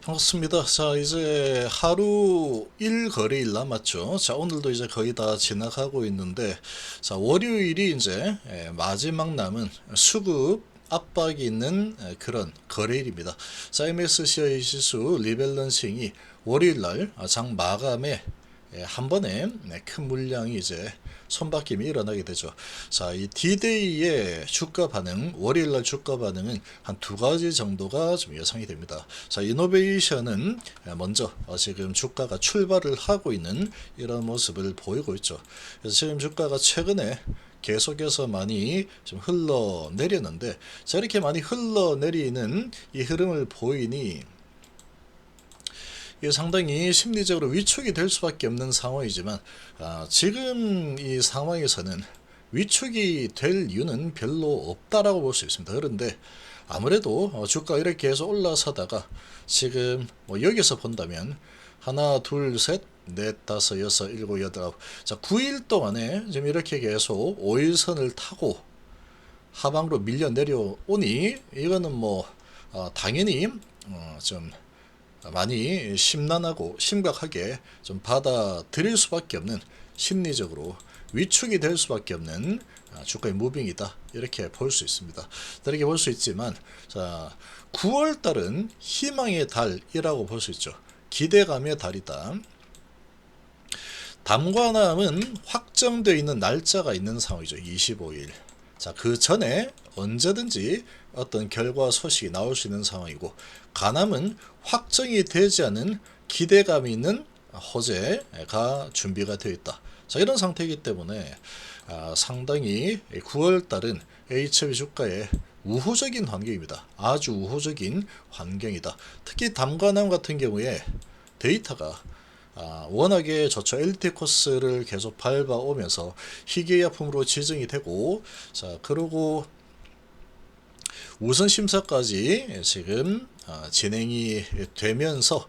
반갑습니다. 자, 이제 하루 1거래일 남았죠. 자, 오늘도 이제 거의 다 지나가고 있는데, 자, 월요일이 이제 마지막 남은 수급 압박이 있는 그런 거래일입니다. 자, MSCI 지수 리밸런싱이 월요일 날 장 마감에 한 번에 큰 물량이 이제 손바뀜이 일어나게 되죠. 자, 이 D-Day의 주가 반응, 월요일날 주가 반응은 한 두 가지 정도가 좀 예상이 됩니다. 자, 이노베이션은 먼저 지금 주가가 출발을 하고 있는 이런 모습을 보이고 있죠. 그래서 지금 주가가 최근에 계속해서 많이 좀 흘러내렸는데, 자, 이렇게 많이 흘러내리는 이 흐름을 보이니 이게 상당히 심리적으로 위축이 될 수밖에 없는 상황이지만, 지금 이 상황에서는 위축이 될 이유는 별로 없다라고 볼 수 있습니다. 그런데 아무래도 주가 이렇게 해서 올라서다가 지금 뭐 여기서 본다면 하나, 둘, 셋, 넷, 다섯, 여섯, 일곱, 여덟, 아홉, 자, 9일 동안에 지금 이렇게 계속 5일선을 타고 하방으로 밀려 내려오니 이거는 뭐 당연히 좀 많이 심란하고 심각하게 좀 받아들일 수밖에 없는, 심리적으로 위축이 될 수밖에 없는 주가의 무빙이다, 이렇게 볼 수 있습니다. 이렇게 볼 수 있지만, 자, 9월 달은 희망의 달이라고 볼 수 있죠. 기대감의 달이다. 담관함은 확정되어 있는 날짜가 있는 상황이죠. 25일. 자, 그 전에 언제든지 어떤 결과 소식이 나올 수 있는 상황이고, 간암은 확정이 되지 않은 기대감이 있는 호재가 준비가 되어 있다. 자, 이런 상태이기 때문에 상당히 9월 달은 HB 주가에 우호적인 환경입니다. 아주 우호적인 환경이다. 특히 담관함 같은 경우에 데이터가 워낙에 저처 LT 코스를 계속 밟아오면서 희귀약품으로 지정이 되고, 자, 그리고 우선 심사까지 지금 진행이 되면서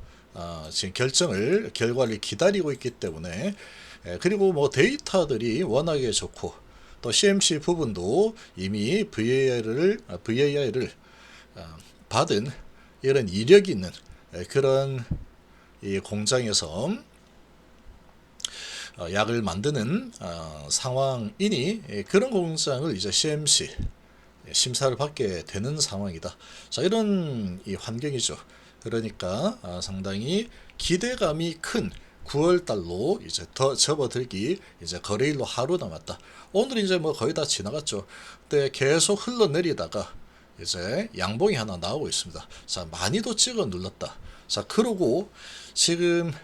지금 결과를 기다리고 있기 때문에, 그리고 뭐 데이터들이 워낙에 좋고, 또 CMC 부분도 이미 VAI를 받은 이런 이력이 있는 그런 이 공장에서 약을 만드는 상황이니, 그런 공장을 이제 CMC 심사를 받게 되는 상황이다. 자, 이런 이 환경이죠. 그러니까 상당히 기대감이 큰 9월 달로 이제 더 접어들기, 이제 거래일로 하루 남았다. 오늘 이제 뭐 거의 다 지나갔죠. 근데 계속 흘러내리다가 이제 양봉이 하나 나오고 있습니다. 자, 많이도 찍어 눌렀다. 자, 그러고 지금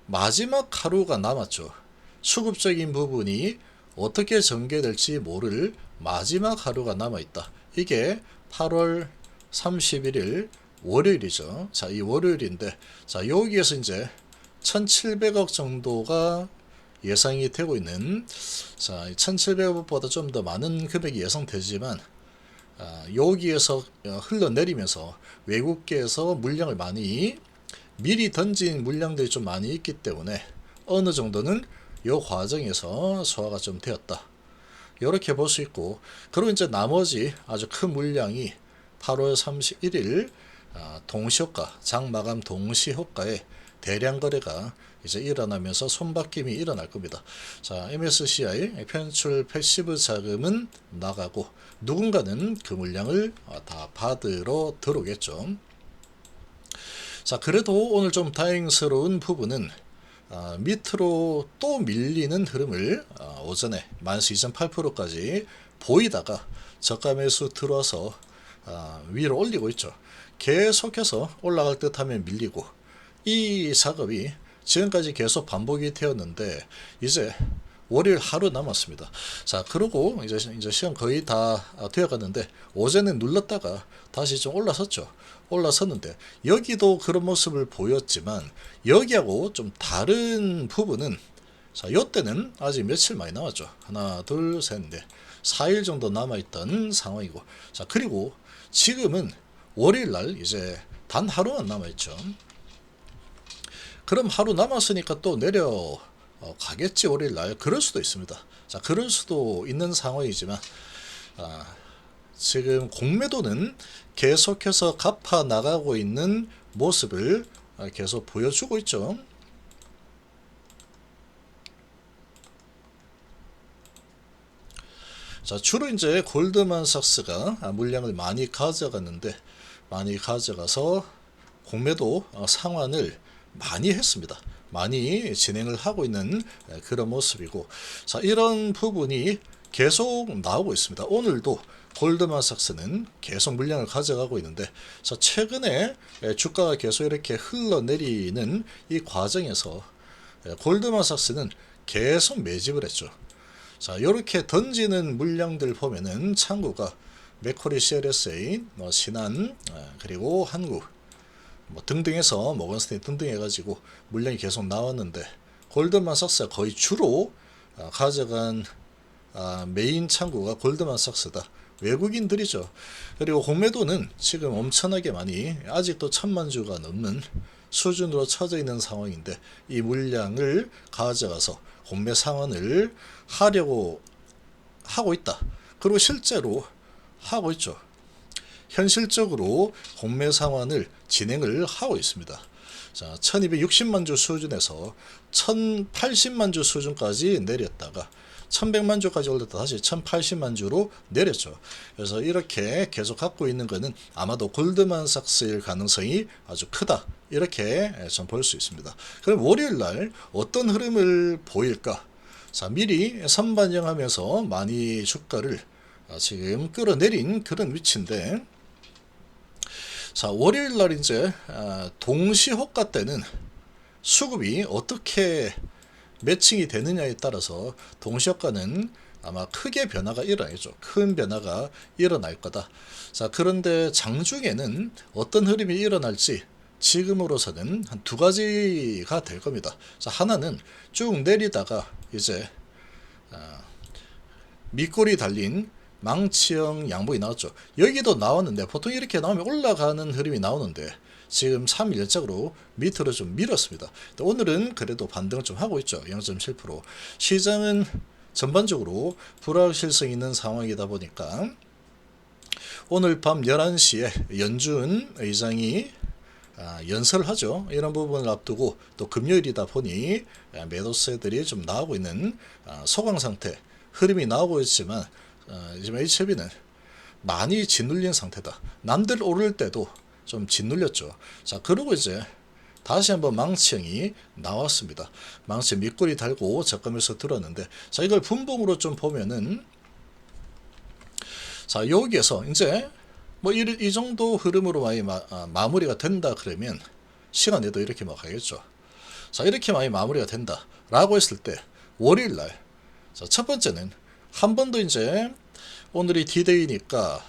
마지막 하루가 남았죠. 수급적인 부분이 어떻게 전개될지 모를 마지막 하루가 남아있다. 이게 8월 31일 월요일이죠. 자, 이 월요일인데, 자, 여기에서 이제 1700억 정도가 예상이 되고 있는, 자, 1700억보다 좀 더 많은 금액이 예상되지만, 여기에서 흘러내리면서 외국계에서 물량을 많이 미리 던진 물량들이 좀 많이 있기 때문에 어느 정도는 이 과정에서 소화가 좀 되었다, 이렇게 볼 수 있고, 그리고 이제 나머지 아주 큰 물량이 8월 31일 동시효과, 장마감 동시효과에 대량 거래가 이제 일어나면서 손바뀜이 일어날 겁니다. 자, MSCI 편출 패시브 자금은 나가고 누군가는 그 물량을 다 받으러 들어오겠죠. 자, 그래도 오늘 좀 다행스러운 부분은 밑으로 또 밀리는 흐름을 오전에 마이너스 2.8%까지 보이다가 저가 매수 들어와서 위로 올리고 있죠. 계속해서 올라갈 듯 하면 밀리고, 이 작업이 지금까지 계속 반복이 되었는데 이제 월요일 하루 남았습니다. 자, 그리고 이제 시간 거의 다 되어갔는데, 어제는 눌렀다가 다시 좀 올라섰는데 여기도 그런 모습을 보였지만, 여기하고 좀 다른 부분은, 자, 이때는 아직 며칠 많이 남았죠. 하나, 둘, 셋, 넷, 4일 정도 남아있던 상황이고, 자, 그리고 지금은 월요일날 이제 단 하루만 남아있죠. 그럼 하루 남았으니까 또 내려 가겠지, 월요일날. 그럴 수도 있습니다. 자, 그럴 수도 있는 상황이지만, 지금 공매도는 계속해서 갚아 나가고 있는 모습을 계속 보여주고 있죠. 자, 주로 이제 골드만삭스가 물량을 많이 가져갔는데, 많이 가져가서 공매도 상환을 많이 했습니다. 많이 진행을 하고 있는 그런 모습이고, 자, 이런 부분이 계속 나오고 있습니다. 오늘도 골드만삭스는 계속 물량을 가져가고 있는데, 자, 최근에 주가가 계속 이렇게 흘러내리는 이 과정에서 골드만삭스는 계속 매집을 했죠. 자, 이렇게 던지는 물량들 보면은 창구가 맥쿼리 CLSA, 신한, 그리고 한국 등등 해서 모건스테인 등등 해가지고 물량이 계속 나왔는데, 골드만삭스가 거의 주로 가져간 메인 창구가 골드만삭스다. 외국인들이죠. 그리고 공매도는 지금 엄청나게 많이, 아직도 1000만 주가 넘는 수준으로 처져 있는 상황인데, 이 물량을 가져가서 공매 상환을 하려고 하고 있다. 그리고 실제로 하고 있죠. 현실적으로 공매 상환을 진행을 하고 있습니다. 자, 1260만 주 수준에서 1080만 주 수준까지 내렸다가 1100만 주까지 올렸다 다시 1080만 주로 내렸죠. 그래서 이렇게 계속 갖고 있는 것은 아마도 골드만삭스일 가능성이 아주 크다. 이렇게 좀 볼 수 있습니다. 그럼 월요일 날 어떤 흐름을 보일까? 자, 미리 선반영하면서 많이 주가를 지금 끌어내린 그런 위치인데, 자, 월요일 날 이제 동시호가 때는 수급이 어떻게 매칭이 되느냐에 따라서 동시효과는 아마 크게 변화가 일어나죠. 큰 변화가 일어날 거다. 자, 그런데 장중에는 어떤 흐름이 일어날지 지금으로서는 한 두 가지가 될 겁니다. 자, 하나는 쭉 내리다가 이제 밑골이 달린 망치형 양봉이 나왔죠. 여기도 나왔는데, 보통 이렇게 나오면 올라가는 흐름이 나오는데 지금 3일 연착으로 밑으로 좀 밀었습니다. 오늘은 그래도 반등을 좀 하고 있죠. 0.7%. 시장은 전반적으로 불확실성 있는 상황이다 보니까 오늘 밤 11시에 연준 의장이 연설을 하죠. 이런 부분을 앞두고 또 금요일이다 보니 매도세들이 좀 나오고 있는 소강 상태, 흐름이 나오고 있지만 지금 HLB는 많이 짓눌린 상태다. 남들 오를 때도 좀 짓눌렸죠. 자, 그리고 이제 다시 한번 망치형이 나왔습니다. 망치 밑꼬리 달고 저가면서 들었는데, 자, 이걸 분봉으로 좀 보면은, 자, 여기에서 이제 뭐 이 정도 흐름으로 많이 마무리가 된다 그러면 시간에도 이렇게 막 가겠죠. 자, 이렇게 많이 마무리가 된다 라고 했을 때 월요일 날, 자, 첫 번째는 한 번 더 이제 오늘이 D-Day니까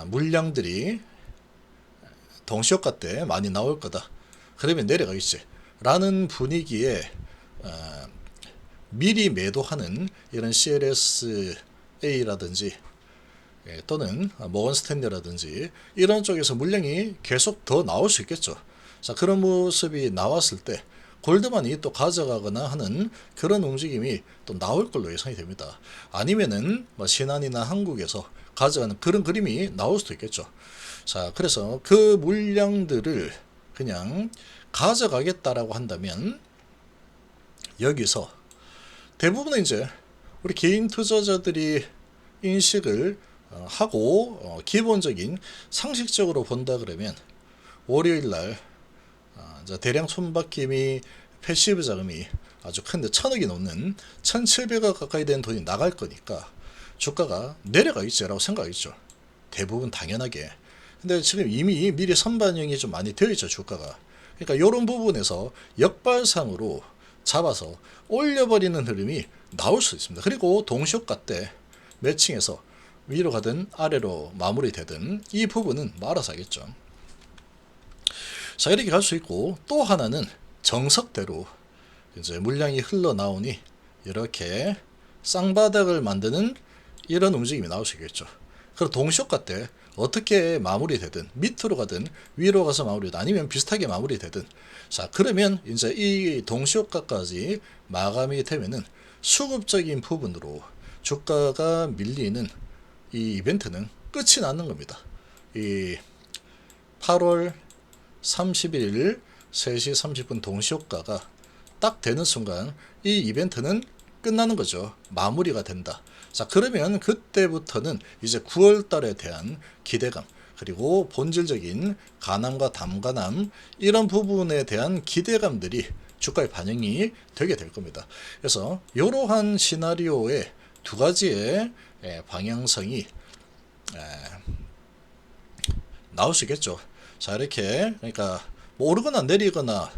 물량들이 동시효과 때 많이 나올 거다. 그러면 내려가겠지. 라는 분위기에 미리 매도하는 이런 CLSA라든지 또는 모건 스탠리라든지 이런 쪽에서 물량이 계속 더 나올 수 있겠죠. 자, 그런 모습이 나왔을 때 골드만이 또 가져가거나 하는 그런 움직임이 또 나올 걸로 예상이 됩니다. 아니면은 뭐 신한이나 한국에서 가져가는 그런 그림이 나올 수도 있겠죠. 자, 그래서 그 물량들을 그냥 가져가겠다라고 한다면 여기서 대부분은 이제 우리 개인 투자자들이 인식을 하고 기본적인 상식적으로 본다 그러면 월요일 날 대량 손바뀜이 패시브 자금이 아주 큰데 1000억이 넘는 1700억 가까이 되는 돈이 나갈 거니까 주가가 내려가겠지라고 생각하겠죠. 대부분 당연하게. 근데 지금 이미 미리 선반영이 좀 많이 되어 있죠, 주가가. 그러니까 이런 부분에서 역발상으로 잡아서 올려버리는 흐름이 나올 수 있습니다. 그리고 동시효과 때 매칭해서 위로 가든 아래로 마무리되든 이 부분은 알아서 하겠죠. 자, 이렇게 갈 수 있고, 또 하나는 정석대로 이제 물량이 흘러나오니 이렇게 쌍바닥을 만드는 이런 움직임이 나올 수 있겠죠. 그리고 동시효과 때 어떻게 마무리되든 밑으로 가든 위로 가서 마무리되든 아니면 비슷하게 마무리되든, 자, 그러면 이제 이 동시효과까지 마감이 되면은 수급적인 부분으로 주가가 밀리는 이 이벤트는 끝이 나는 겁니다. 이 8월 30일 3시 30분 동시효과가 딱 되는 순간 이 이벤트는 끝나는 거죠. 마무리가 된다. 자, 그러면 그때부터는 이제 9월 달에 대한 기대감, 그리고 본질적인 가남과 담가남, 이런 부분에 대한 기대감들이 주가에 반영이 되게 될 겁니다. 그래서 이러한 시나리오의 두 가지의 방향성이 나올 수 있겠죠. 자, 이렇게 그러니까 뭐 오르거나 내리거나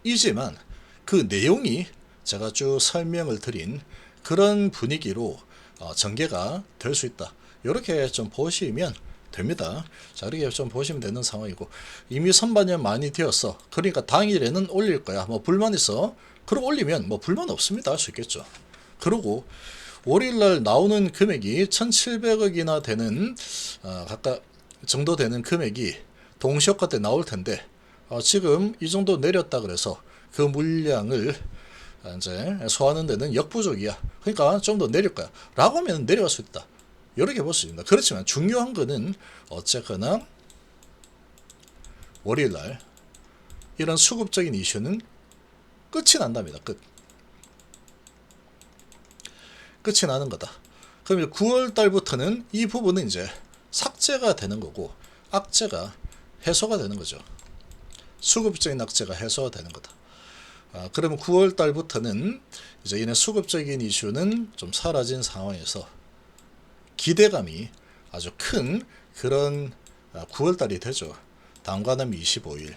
이지만 그 내용이 제가 쭉 설명을 드린 그런 분위기로 전개가 될 수 있다. 이렇게 좀 보시면 됩니다. 자, 이렇게 좀 보시면 되는 상황이고, 이미 선반영 많이 되었어. 그러니까 당일에는 올릴 거야. 뭐 불만 있어. 그럼 올리면 뭐 불만 없습니다. 할 수 있겠죠. 그리고 월요일날 나오는 금액이 1,700억이나 되는 각각 정도 되는 금액이 동시효과 때 나올 텐데, 지금 이 정도 내렸다 그래서 그 물량을 이제 소화하는 데는 역부족이야. 그러니까 좀 더 내릴 거야. 라고 하면 내려갈 수 있다. 이렇게 볼 수 있습니다. 그렇지만 중요한 거는 어쨌거나 월요일날 이런 수급적인 이슈는 끝이 난답니다. 끝이 나는 거다. 그럼 9월 달부터는 이 부분은 이제 삭제가 되는 거고, 악재가 해소가 되는 거죠. 수급적인 악재가 해소가 되는 거다. 그러면 9월 달부터는 이제 이런 수급적인 이슈는 좀 사라진 상황에서 기대감이 아주 큰 그런 9월 달이 되죠. 당관함 25일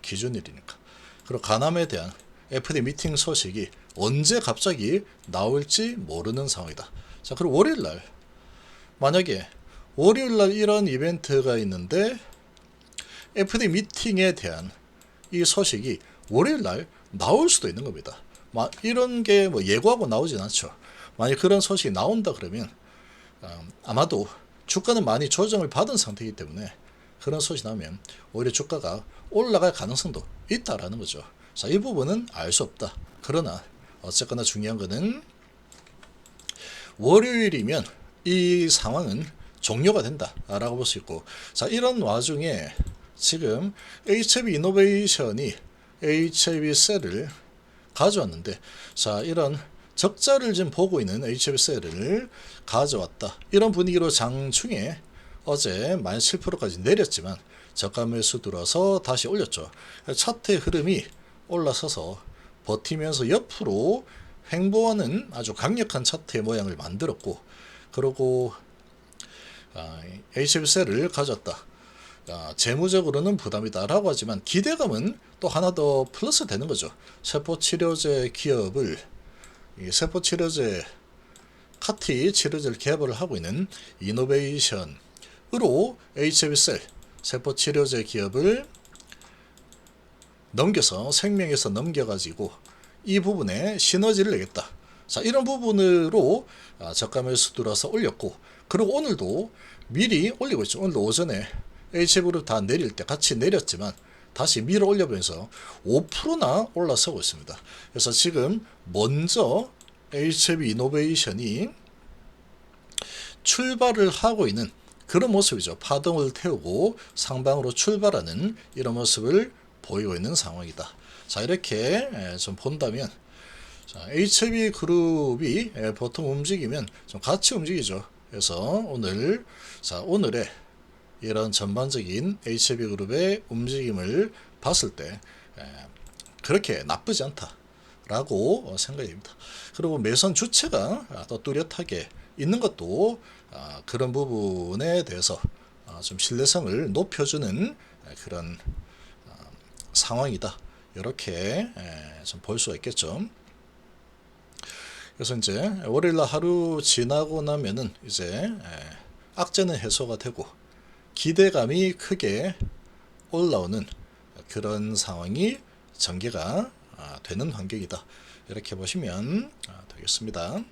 기준일이니까. 그리고 간암에 대한 FD 미팅 소식이 언제 갑자기 나올지 모르는 상황이다. 자, 그리고 월요일날 만약에 월요일날 이런 이벤트가 있는데 FD 미팅에 대한 이 소식이 월요일날 나올 수도 있는 겁니다. 이런 게 뭐 예고하고 나오진 않죠. 만약 그런 소식이 나온다 그러면 아마도 주가는 많이 조정을 받은 상태이기 때문에 그런 소식이 나오면 오히려 주가가 올라갈 가능성도 있다라는 거죠. 자, 이 부분은 알 수 없다. 그러나 어쨌거나 중요한 거는 월요일이면 이 상황은 종료가 된다라고 볼 수 있고, 자, 이런 와중에 지금 HB 이노베이션이 HB셀을 가져왔는데, 자, 이런 적자를 지금 보고 있는 HB셀을 가져왔다. 이런 분위기로 장중에 어제 마이너스 7%까지 내렸지만 저가 매수 들어서 다시 올렸죠. 차트의 흐름이 올라서서 버티면서 옆으로 횡보하는 아주 강력한 차트의 모양을 만들었고, 그리고 HB셀을 가졌다. 재무적으로는 부담이다 라고 하지만 기대감은 또 하나 더 플러스 되는 거죠. 세포치료제 기업을, 세포치료제 카티 치료제를 개발을 하고 있는 이노베이션으로 HB셀 세포치료제 기업을 넘겨서 생명에서 넘겨가지고 이 부분에 시너지를 내겠다. 자, 이런 부분으로 저가 매수 들어서 올렸고, 그리고 오늘도 미리 올리고 있죠. 오늘도 오전에 H그룹 다 내릴 때 같이 내렸지만 다시 밀어 올려보면서 5%나 올라서고 있습니다. 그래서 지금 먼저 HB 이노베이션이 출발을 하고 있는 그런 모습이죠. 파동을 태우고 상방으로 출발하는 이런 모습을 보이고 있는 상황이다. 자, 이렇게 좀 본다면, 자, HB 그룹이 보통 움직이면 좀 같이 움직이죠. 그래서 오늘, 자, 오늘의 이런 전반적인 HB 그룹의 움직임을 봤을 때 그렇게 나쁘지 않다라고 생각이 됩니다. 그리고 매선 주체가 또 뚜렷하게 있는 것도 그런 부분에 대해서 좀 신뢰성을 높여주는 그런 상황이다. 이렇게 좀 볼 수가 있겠죠. 그래서 이제 월요일날 하루 지나고 나면은 이제 악재는 해소가 되고 기대감이 크게 올라오는 그런 상황이 전개가 되는 환경이다. 이렇게 보시면 되겠습니다.